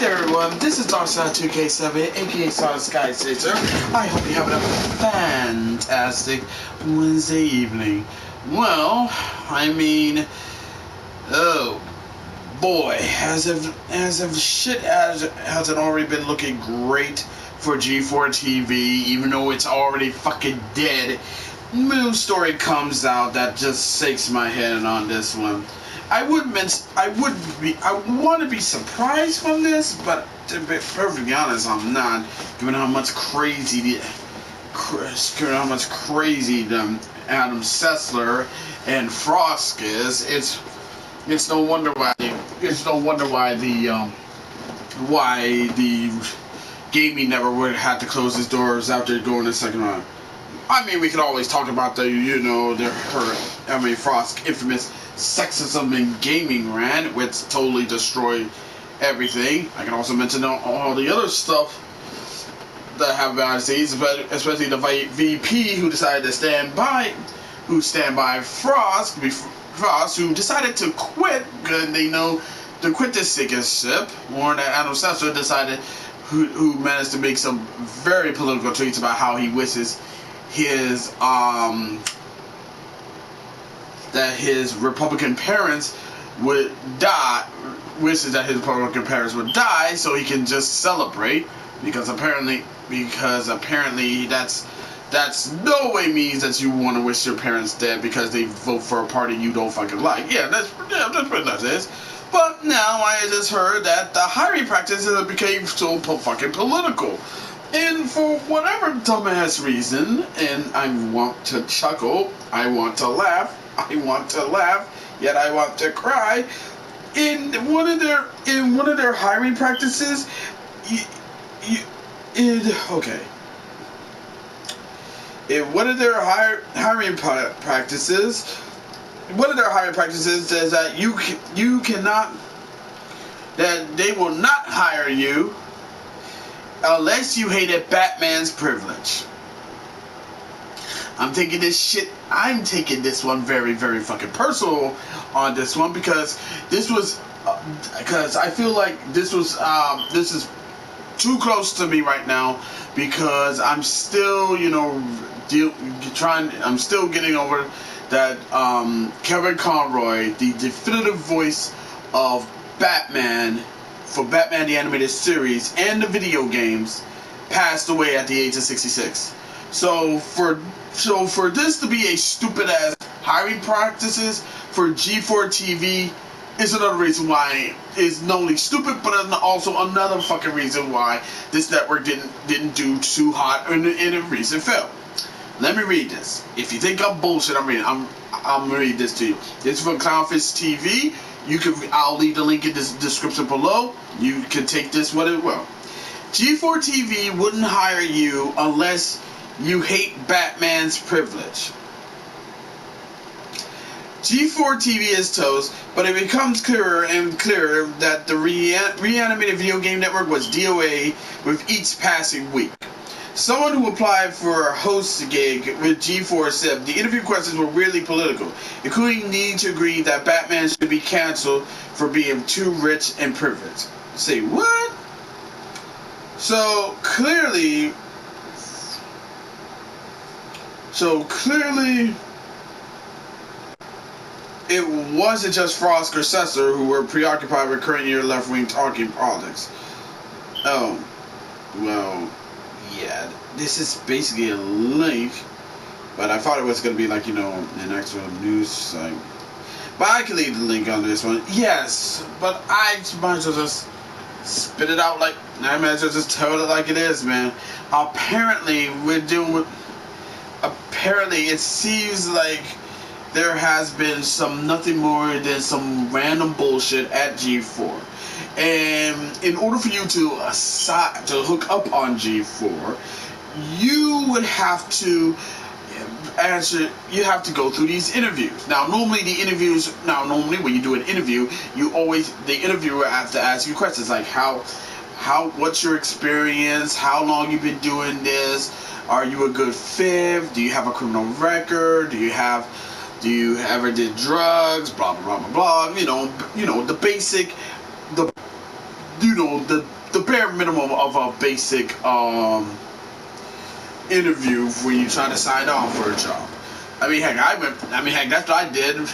there everyone, this is G4TV, aka Solid Sky Chaser. I hope you're having a fantastic Wednesday evening. Well, I mean, oh boy, as if shit hasn't already been looking great for G4TV, even though it's already fucking dead. News story comes out that just shakes my head on this one. I want to be surprised from this, but to be perfectly honest, I'm not. Given how much crazy Adam Sessler and Frost is, it's no wonder why the gaming network would have to close its doors after going the second round. I mean, we could always talk about Frost's infamous sexism in gaming rant, which totally destroyed everything. I can also mention all the other stuff that have bad things, especially the VP who decided to stand by Frost, who decided to quit because they know to quit this sickest ship. Or that Adam Sessler decided, who managed to make some very political tweets about how he wishes that his Republican parents would die, so he can just celebrate, because apparently that's no way means that you want to wish your parents dead because they vote for a party you don't fucking like. That's pretty much it. But now I just heard that the hiring practices became so fucking political. And for whatever dumbass reason, and I want to chuckle, I want to laugh, yet I want to cry. In one of their hiring practices, in one of their hiring practices says that that they will not hire you unless you hated Batman's privilege. I'm taking this one very, very fucking personal on this one, because I feel like this is too close to me right now, because I'm still, I'm still getting over that Kevin Conroy, the definitive voice of Batman for Batman the Animated Series and the video games, passed away at the age of 66. So for this to be a stupid ass hiring practices for G4TV is another reason why it's not only stupid, but also another fucking reason why this network didn't do too hot in a recent film. Let me read this. If you think I'm bullshit, I'm gonna read this to you. This is from Clownfish TV. I'll leave the link in the description below. You can take this what it will. G4TV wouldn't hire you unless you hate Batman's privilege. G4TV is toast, but it becomes clearer and clearer that the reanimated video game network was DOA with each passing week. Someone who applied for a host gig with G4 said the interview questions were really political, including needing to agree that Batman should be canceled for being too rich and privileged. Say what? So clearly, it wasn't just Frost or Sessler who were preoccupied with current year left-wing talking politics. Oh, well, yeah, this is basically a link, but I thought it was going to be like, an actual news site. But I can leave the link on this one. Yes, but I might as well just spit it out like, I might as well just tell it like it is, man. Apparently, it seems like there has been nothing more than some random bullshit at G4. And in order for you to hook up on G4, you would have to go through these interviews. Now, normally when you do an interview, the interviewer has to ask you questions like what's your experience? How long you been doing this? Are you a good fit? Do you have a criminal record? Do you ever did drugs? Blah blah blah blah blah. The basic, the bare minimum of a basic interview when you try to sign on for a job. I mean, heck, that's what I did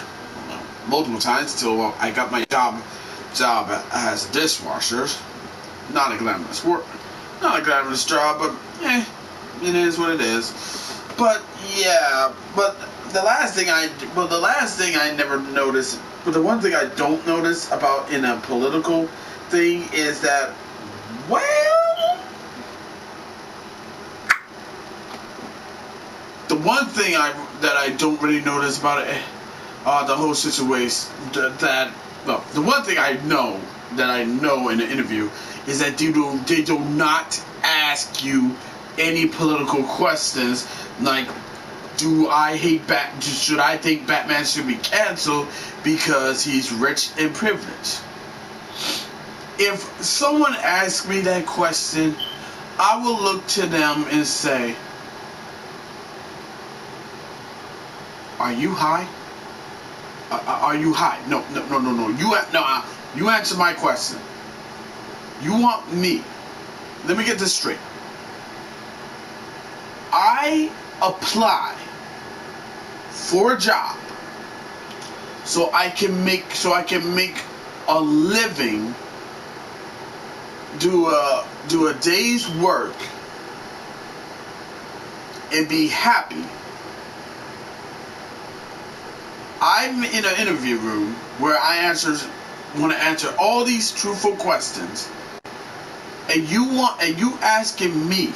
multiple times until I got my job as a dishwasher. Not a glamorous work, not a glamorous job, but it is what it is. But yeah, but the last thing I never noticed, but the one thing I don't notice about in a political thing is that, well, the one thing that I don't really notice about it, the whole situation, the one thing I know in the interview is that they do not ask you any political questions like, should I think Batman should be canceled because he's rich and privileged? If someone asks me that question, I will look to them and say, are you high? Are you high? No. You answer my question. You want me? Let me get this straight. I apply for a job so I can make a living, do a day's work, and be happy. I'm in an interview room where I want to answer all these truthful questions, and you asking me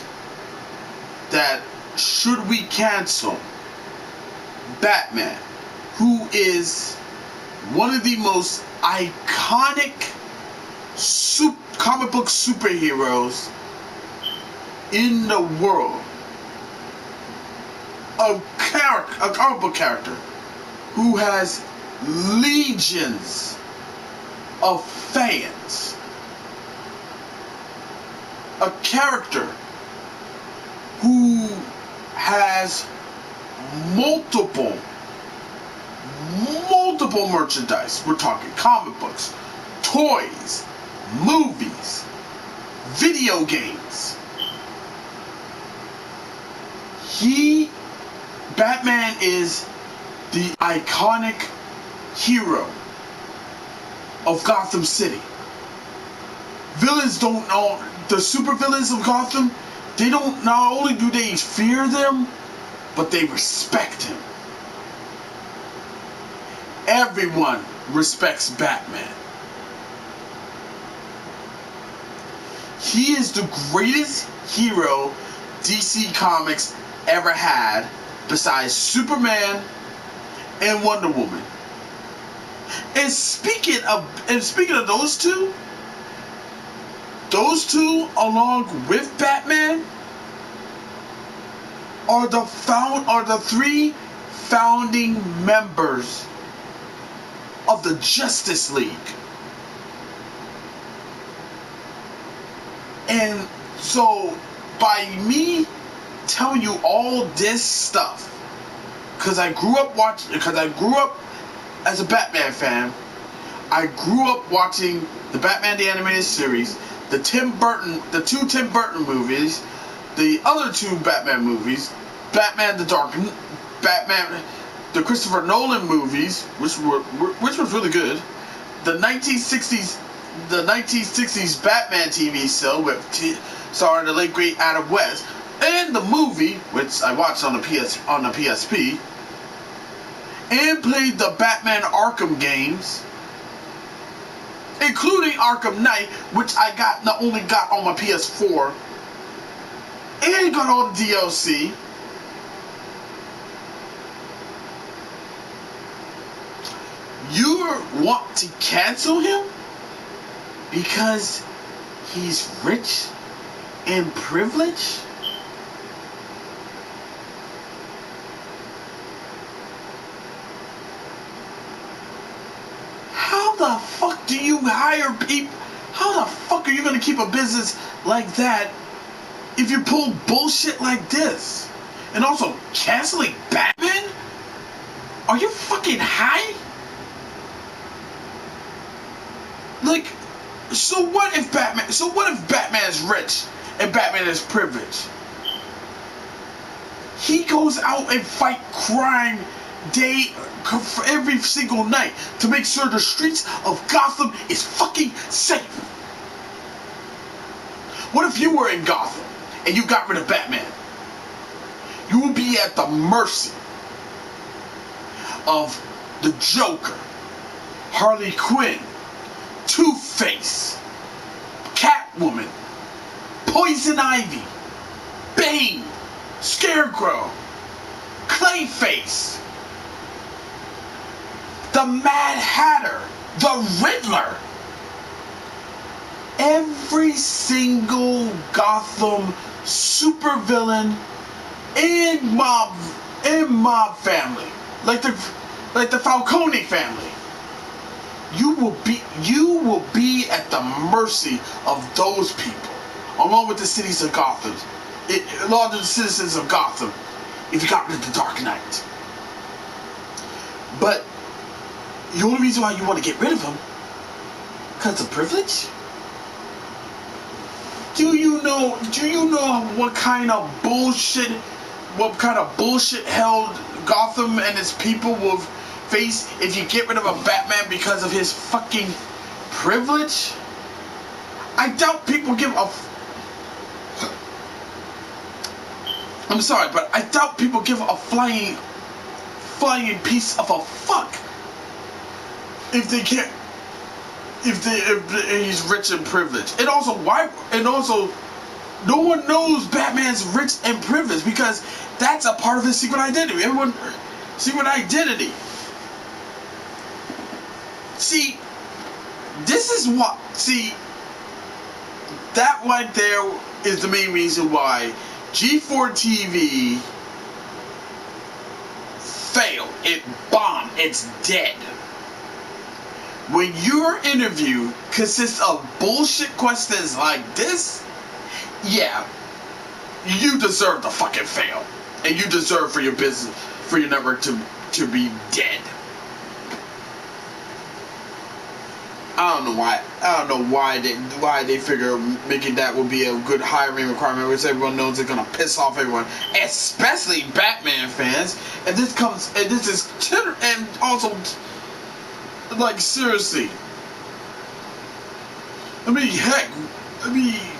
that should we cancel Batman, who is one of the most iconic comic book superheroes in the world, a comic book character who has legions of fans, a character who has multiple merchandise. We're talking comic books, toys, movies, video games. Batman is the iconic hero of Gotham City. Villains don't know, the supervillains of Gotham, not only do they fear them, but they respect him. Everyone respects Batman. He is the greatest hero DC Comics ever had, besides Superman and Wonder Woman. And speaking of those two along with Batman are the three founding members of the Justice League. And so by me telling you all this stuff, because I grew up as a Batman fan, I grew up watching the Batman the Animated Series, the two Tim Burton movies, the other two Batman movies, Batman the Christopher Nolan movies, which was really good, the 1960s Batman TV show starring the late great Adam West, and the movie, which I watched on the PSP, and played the Batman Arkham games, including Arkham Knight, which I not only got on my PS4, and got all the DLC. You want to cancel him because he's rich and privileged? How the fuck do you hire people? How the fuck are you going to keep a business like that if you pull bullshit like this? And also, canceling Batman? Are you fucking high? Like, So what if Batman? So what if Batman is rich and Batman is privileged? He goes out and fight crime every single night to make sure the streets of Gotham is fucking safe. What if you were in Gotham and you got rid of Batman? You would be at the mercy of the Joker, Harley Quinn, Two-Face, Catwoman, Poison Ivy, Bane, Scarecrow, Clayface, the Mad Hatter, the Riddler. Every single Gotham supervillain and mob family, like the Falcone family. You will be at the mercy of those people, along with the cities of Gotham, along with the citizens of Gotham, if you got rid of the Dark Knight. But the only reason why you want to get rid of him, because of privilege? Do you know what kind of bullshit held Gotham and its people will face if you get rid of a Batman because of his fucking privilege? I doubt people give a I'm sorry, but I doubt people give a flying piece of a fuck if he's rich and privileged. And also, no one knows Batman's rich and privileged because that's a part of his secret identity. Secret identity. See, that right there is the main reason why G4TV failed. It bombed. It's dead. When your interview consists of bullshit questions like this, yeah, you deserve to fucking fail. And you deserve for your business, for your network to be dead. I don't know why they figure making that would be a good hiring requirement, which everyone knows is gonna piss off everyone, especially Batman fans. And also, like, seriously.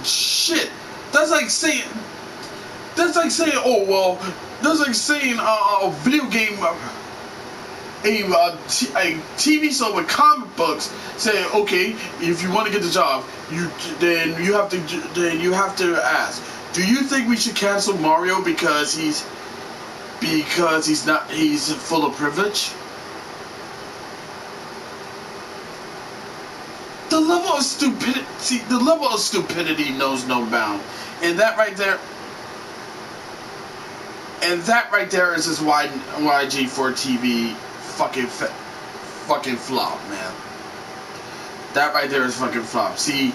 Shit. That's like saying, a video game, a TV show with comic books say, okay, if you want to get the job, then you have to ask, do you think we should cancel Mario because he's full of privilege? The level of stupidity knows no bound, and that right there is just why G4TV fucking flop, man. That right there is fucking flop. See,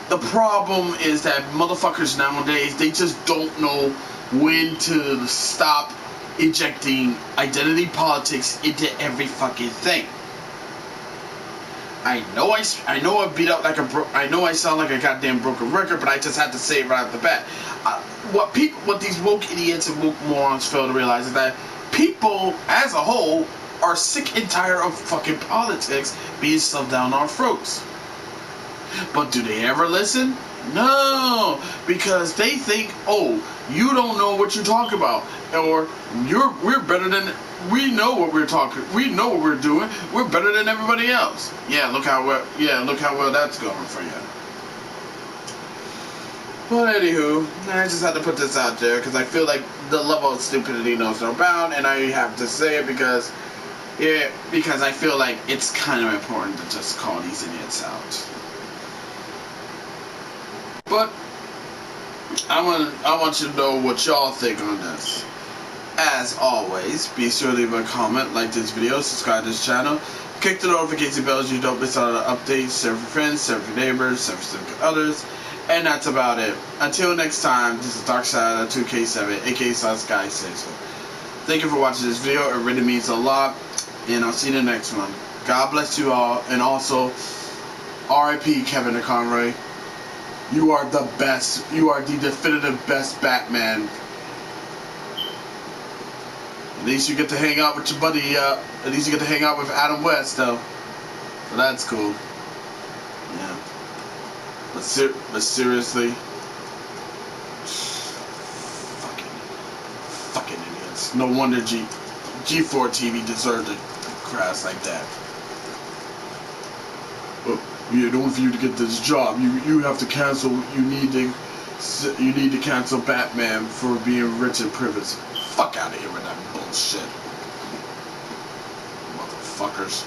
the problem is that motherfuckers nowadays, they just don't know when to stop injecting identity politics into every fucking thing. I know I beat up like I know I sound like a goddamn broken record, but I just had to say it right off the bat. What these woke idiots and woke morons fail to realize is that people, as a whole, are sick and tired of fucking politics being shoved down our throats. But do they ever listen? No, because they think, oh, you don't know what you're talking about, or we're better than. We know what we're talking. We know what we're doing. We're better than everybody else. Yeah, look how well that's going for you. But anywho, I just had to put this out there because I feel like the level of stupidity knows no bound, and I have to say it because I feel like it's kind of important to just call these idiots out. But I want you to know what y'all think on this. As always, be sure to leave a comment, like this video, subscribe to this channel, click the notification bell so you don't miss out on updates, share with your friends, share with your neighbors, share with others, and that's about it. Until next time, this is Darkside 2K7, aka Sky Says. Thank you for watching this video, it really means a lot, and I'll see you in the next one. God bless you all, and also, R.I.P. Kevin Conroy. You are the best. You are the definitive best Batman. At least you get to hang out with your buddy. At least you get to hang out with Adam West, though. So that's cool. Yeah. But seriously, fucking idiots. No wonder G4TV deserved a crash like that. In order for you to get this job, you have to cancel. You need to cancel Batman for being rich and privileged. Fuck out of here with that bullshit, motherfuckers.